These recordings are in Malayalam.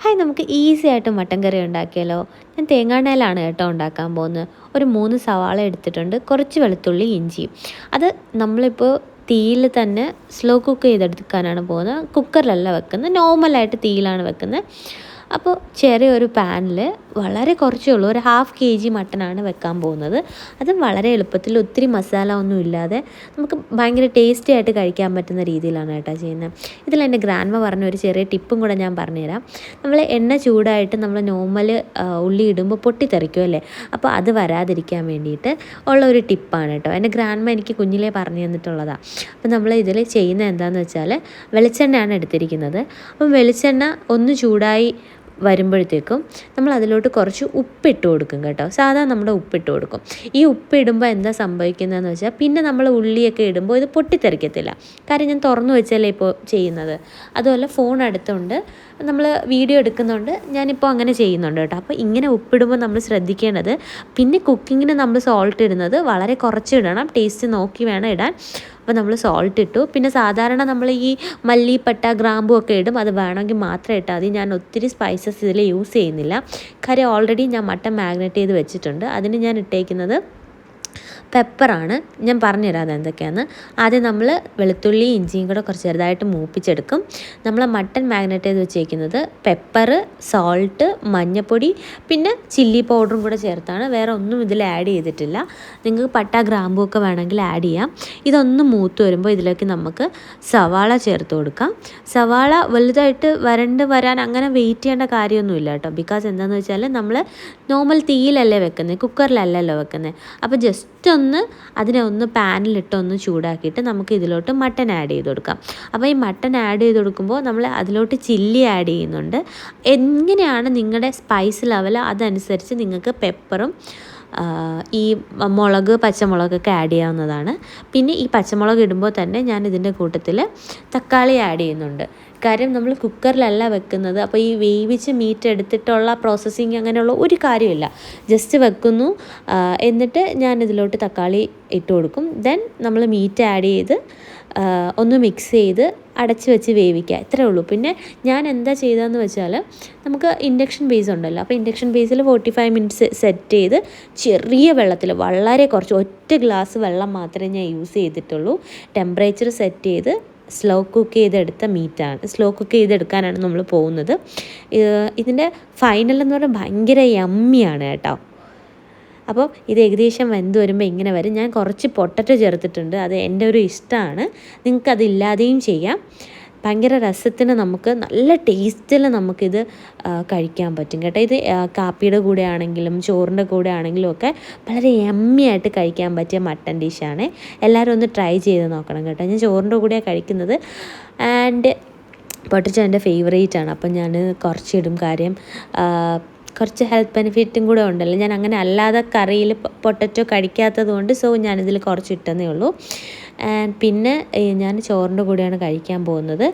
ഹായ്, നമുക്ക് ഈസി ആയിട്ട് മട്ടൻ കറി ഉണ്ടാക്കിയാലോ? ഞാൻ തേങ്ങാണ്ണയിലാണ് കേട്ടോ ഉണ്ടാക്കാൻ പോകുന്നത്. ഒരു 3 സവാള എടുത്തിട്ടുണ്ട്, കുറച്ച് വെളുത്തുള്ളി ഇഞ്ചിയും. അത് നമ്മളിപ്പോൾ തീയിൽ തന്നെ സ്ലോ കുക്ക് ചെയ്തെടുക്കാനാണ് പോകുന്നത്. കുക്കറിലല്ല വെക്കുന്നത്, നോർമലായിട്ട് തീയിലാണ് വെക്കുന്നത്. അപ്പോൾ ചെറിയൊരു പാനിൽ വളരെ കുറച്ചേ ഉള്ളൂ, ഒരു 1/2 kg മട്ടനാണ് വെക്കാൻ പോകുന്നത്. അതും വളരെ എളുപ്പത്തിൽ ഒത്തിരി മസാല ഒന്നും ഇല്ലാതെ നമുക്ക് ഭയങ്കര ടേസ്റ്റി ആയിട്ട് കഴിക്കാൻ പറ്റുന്ന രീതിയിലാണ് കേട്ടോ ചെയ്യുന്നത്. ഇതിൽ എൻ്റെ ഗ്രാൻഡ്മ പറഞ്ഞ ഒരു ചെറിയ ടിപ്പും കൂടെ ഞാൻ പറഞ്ഞുതരാം. നമ്മൾ എണ്ണ ചൂടായിട്ട് നമ്മൾ നോർമൽ ഉള്ളി ഇടുമ്പോൾ പൊട്ടിത്തെറിക്കും അല്ലേ, അപ്പോൾ അത് വരാതിരിക്കാൻ വേണ്ടിയിട്ട് ഉള്ള ഒരു ടിപ്പാണ് കേട്ടോ. എൻ്റെ ഗ്രാൻഡ്മ എനിക്ക് കുഞ്ഞിലേ പറഞ്ഞു തന്നിട്ടുള്ളതാണ്. അപ്പോൾ നമ്മൾ ഇതിൽ ചെയ്യുന്നത് എന്താണെന്ന് വെച്ചാൽ, വെളിച്ചെണ്ണയാണ് എടുത്തിരിക്കുന്നത്. അപ്പം വെളിച്ചെണ്ണ ഒന്ന് ചൂടായി വരുമ്പോഴത്തേക്കും നമ്മൾ അതിലോട്ട് കുറച്ച് ഉപ്പിട്ട് കൊടുക്കും കേട്ടോ. സാധാരണ നമ്മുടെ ഉപ്പിട്ട് കൊടുക്കും. ഈ ഉപ്പിടുമ്പോൾ എന്താ സംഭവിക്കുന്നതെന്ന് വെച്ചാൽ, പിന്നെ നമ്മൾ ഉള്ളിയൊക്കെ ഇടുമ്പോൾ ഇത് പൊട്ടിത്തെറിക്കത്തില്ല. കാര്യം ഞാൻ തുറന്നു വെച്ചല്ലേ ഇപ്പോൾ ചെയ്യുന്നത്. അതുപോലെ ഫോൺ അടുത്തുണ്ട്, നമ്മൾ വീഡിയോ എടുക്കുന്നുണ്ട്, ഞാനിപ്പോൾ അങ്ങനെ ചെയ്യുന്നുണ്ട് കേട്ടോ. അപ്പോൾ ഇങ്ങനെ ഉപ്പിടുമ്പോൾ നമ്മൾ ശ്രദ്ധിക്കേണ്ടത്, പിന്നെ കുക്കിങ്ങിന് നമ്മൾ സോൾട്ട് ഇടുന്നത് വളരെ കുറച്ച് ഇടണം, ടേസ്റ്റ് നോക്കി വേണം ഇടാൻ. അപ്പോൾ നമ്മൾ സോൾട്ട് ഇട്ടു. പിന്നെ സാധാരണ നമ്മൾ ഈ മല്ലി, പട്ട, ഗ്രാമ്പു ഒക്കെ ഇടും, അത് വേണമെങ്കിൽ മാത്രം ഇട്ടാൽ മതി. ഞാൻ ഒത്തിരി സ്പൈസസ് ഇതിൽ യൂസ് ചെയ്യുന്നില്ല. കാര്യം ഓൾറെഡി ഞാൻ മട്ടൻ മാഗ്നേറ്റ് ചെയ്ത് വെച്ചിട്ടുണ്ട്. അതിന് ഞാൻ ഇട്ടേക്കുന്നത് പെപ്പറാണ്. ഞാൻ പറഞ്ഞുതരാം അതെന്തൊക്കെയാണെന്ന്. ആദ്യം നമ്മൾ വെളുത്തുള്ളി ഇഞ്ചിയും കൂടെ കുറച്ച് ചെറുതായിട്ട് മൂപ്പിച്ചെടുക്കും. നമ്മൾ മട്ടൻ മാഗ്നേറ്റ് ചെയ്ത് വെച്ചേക്കുന്നത് പെപ്പർ, സോൾട്ട്, മഞ്ഞൾപ്പൊടി, പിന്നെ ചില്ലി പൗഡറും കൂടെ ചേർത്താണ്. വേറെ ഒന്നും ഇതിൽ ആഡ് ചെയ്തിട്ടില്ല. നിങ്ങൾക്ക് പട്ട, ഗ്രാമ്പൂ ഒക്കെ വേണമെങ്കിൽ ആഡ് ചെയ്യാം. ഇതൊന്ന് മൂത്ത് വരുമ്പോൾ ഇതിലേക്ക് നമുക്ക് സവാള ചേർത്ത് കൊടുക്കാം. സവാള വലുതായിട്ട് വരാൻ അങ്ങനെ വെയിറ്റ് ചെയ്യേണ്ട കാര്യമൊന്നുമില്ല കേട്ടോ. ബിക്കോസ് എന്താണെന്ന് വെച്ചാൽ, നമ്മൾ നോർമൽ തീയിലല്ലേ വെക്കുന്നത്, കുക്കറിലല്ലല്ലോ വെക്കുന്നത്. അപ്പോൾ ജസ്റ്റ് അതിനെ ഒന്ന് പാനിലിട്ടൊന്ന് ചൂടാക്കിയിട്ട് നമുക്ക് ഇതിലോട്ട് മട്ടൻ ആഡ് ചെയ്ത് കൊടുക്കാം. അപ്പോൾ ഈ മട്ടൻ ആഡ് ചെയ്ത് കൊടുക്കുമ്പോൾ നമ്മൾ അതിലോട്ട് ചില്ലി ആഡ് ചെയ്യുന്നുണ്ട്. എങ്ങനെയാണ് നിങ്ങളുടെ സ്പൈസ് ലെവൽ അതനുസരിച്ച് നിങ്ങൾക്ക് പെപ്പറും ഈ മുളക്, പച്ചമുളകൊക്കെ ആഡ് ചെയ്യാവുന്നതാണ്. പിന്നെ ഈ പച്ചമുളക് ഇടുമ്പോൾ തന്നെ ഞാൻ ഇതിൻ്റെ കൂട്ടത്തിൽ തക്കാളി ആഡ് ചെയ്യുന്നുണ്ട്. കാര്യം നമ്മൾ കുക്കറിലല്ല വെക്കുന്നത്. അപ്പോൾ ഈ വേവിച്ച് മീറ്റ് എടുത്തിട്ടുള്ള പ്രോസസ്സിങ് അങ്ങനെയുള്ള ഒരു കാര്യമില്ല. ജസ്റ്റ് വെക്കുന്നു, എന്നിട്ട് ഞാൻ ഇതിലോട്ട് തക്കാളി ഇട്ട് കൊടുക്കും. ദെൻ നമ്മൾ മീറ്റ് ആഡ് ചെയ്ത് ഒന്ന് മിക്സ് ചെയ്ത് അടച്ച് വെച്ച് വേവിക്കുക, ഇത്രേ ഉള്ളൂ. പിന്നെ ഞാൻ എന്താ ചെയ്തതെന്ന് വെച്ചാൽ, നമുക്ക് ഇൻഡക്ഷൻ ബേസ് ഉണ്ടല്ലോ, അപ്പോൾ ഇൻഡക്ഷൻ ബേസിൽ 45 മിനിറ്റ്സ് സെറ്റ് ചെയ്ത് ചെറിയ വെള്ളത്തിൽ, വളരെ കുറച്ച്, ഒറ്റ ഗ്ലാസ് വെള്ളം മാത്രമേ ഞാൻ യൂസ് ചെയ്തിട്ടുള്ളൂ. ടെമ്പറേച്ചർ സെറ്റ് ചെയ്ത് സ്ലോ കുക്ക് ചെയ്തെടുത്ത മീറ്റാണ്, സ്ലോ കുക്ക് ചെയ്തെടുക്കാനാണ് നമ്മൾ പോകുന്നത്. ഇതിൻ്റെ ഫൈനൽ എന്ന് പറഞ്ഞാൽ ഭയങ്കര യമ്മിയാണ് കേട്ടോ. അപ്പോൾ ഇത് ഏകദേശം വെന്ത് വരുമ്പോൾ ഇങ്ങനെ വരും. ഞാൻ കുറച്ച് പൊട്ടറ്റോ ചേർത്തിട്ടുണ്ട്, അത് എൻ്റെ ഒരു ഇഷ്ടമാണ്. നിങ്ങൾക്കതില്ലാതെയും ചെയ്യാം. ഭയങ്കര രസത്തിന്, നമുക്ക് നല്ല ടേസ്റ്റിൽ നമുക്കിത് കഴിക്കാൻ പറ്റും കേട്ടോ. ഇത് കാപ്പിയുടെ കൂടെ ആണെങ്കിലും ചോറിൻ്റെ കൂടെ ആണെങ്കിലും ഒക്കെ വളരെ യമ്മിയായിട്ട് കഴിക്കാൻ പറ്റിയ മട്ടൻ ഡിഷാണ്. എല്ലാവരും ഒന്ന് ട്രൈ ചെയ്ത് നോക്കണം കേട്ടോ. ഞാൻ ചോറിൻ്റെ കൂടെയാണ് കഴിക്കുന്നത്. ആൻഡ് പൊട്ടറ്റോ എൻ്റെ ഫേവറേറ്റ് ആണ്. അപ്പം ഞാൻ കുറച്ചിടും. കാര്യം കുറച്ച് ഹെൽത്ത് ബെനിഫിറ്റും കൂടെ ഉണ്ടല്ലോ. ഞാൻ അങ്ങനെ അല്ലാതെ കറിയിൽ പൊട്ടറ്റോ കഴിക്കാത്തത് കൊണ്ട്, സോ ഞാനിതിൽ കുറച്ച് ഇട്ടെന്നേ ഉള്ളൂ. പിന്നെ ഞാൻ ചോറിൻ്റെ കൂടെയാണ് കഴിക്കാൻ പോകുന്നത്.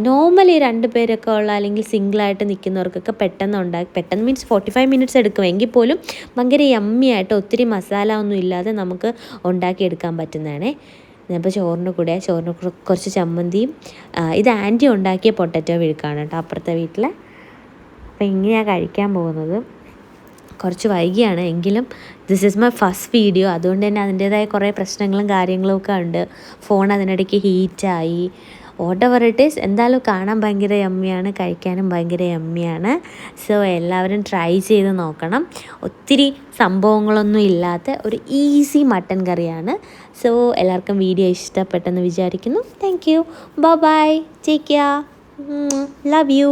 നോർമലി 2 പേരൊക്കെ ഉള്ള, അല്ലെങ്കിൽ സിംഗിളായിട്ട് നിൽക്കുന്നവർക്കൊക്കെ പെട്ടെന്ന് മീൻസ് 45 മിനിറ്റ്സ് എടുക്കും. എങ്കിൽ പോലും ഭയങ്കര യമ്മിയായിട്ട് ഒത്തിരി മസാല ഒന്നും ഇല്ലാതെ നമുക്ക് ഉണ്ടാക്കിയെടുക്കാൻ പറ്റുന്നതാണേ. ഞാനിപ്പോൾ ചോറിൻ്റെ കൂടെ കുറച്ച് ചമ്മന്തിയും, ഇത് ആൻറ്റി ഉണ്ടാക്കിയ പൊട്ടറ്റോ വിഴുക്കാണ് കേട്ടോ, അപ്പുറത്തെ വീട്ടിൽ. അപ്പോൾ ഇങ്ങനെയാണ് കഴിക്കാൻ പോകുന്നത്. കുറച്ച് വൈകിയാണ്, എങ്കിലും this is my first video. അതുകൊണ്ട് തന്നെ അതിൻ്റേതായ കുറേ പ്രശ്നങ്ങളും കാര്യങ്ങളും ഒക്കെ ഉണ്ട്. ഫോൺ അതിനിടയ്ക്ക് ഹീറ്റായി, whatever it is, എന്തായാലും കാണാൻ ഭയങ്കര യമ്മിയാണ്, കഴിക്കാനും ഭയങ്കര യമ്മിയാണ്. സോ എല്ലാവരും ട്രൈ ചെയ്ത് നോക്കണം. ഒത്തിരി സംഭവങ്ങളൊന്നും ഇല്ലാത്ത ഒരു ഈസി മട്ടൻ കറിയാണ്. സോ എല്ലാവർക്കും വീഡിയോ ഇഷ്ടപ്പെട്ടെന്ന് വിചാരിക്കുന്നു. Thank you, bye bye, take care, love you.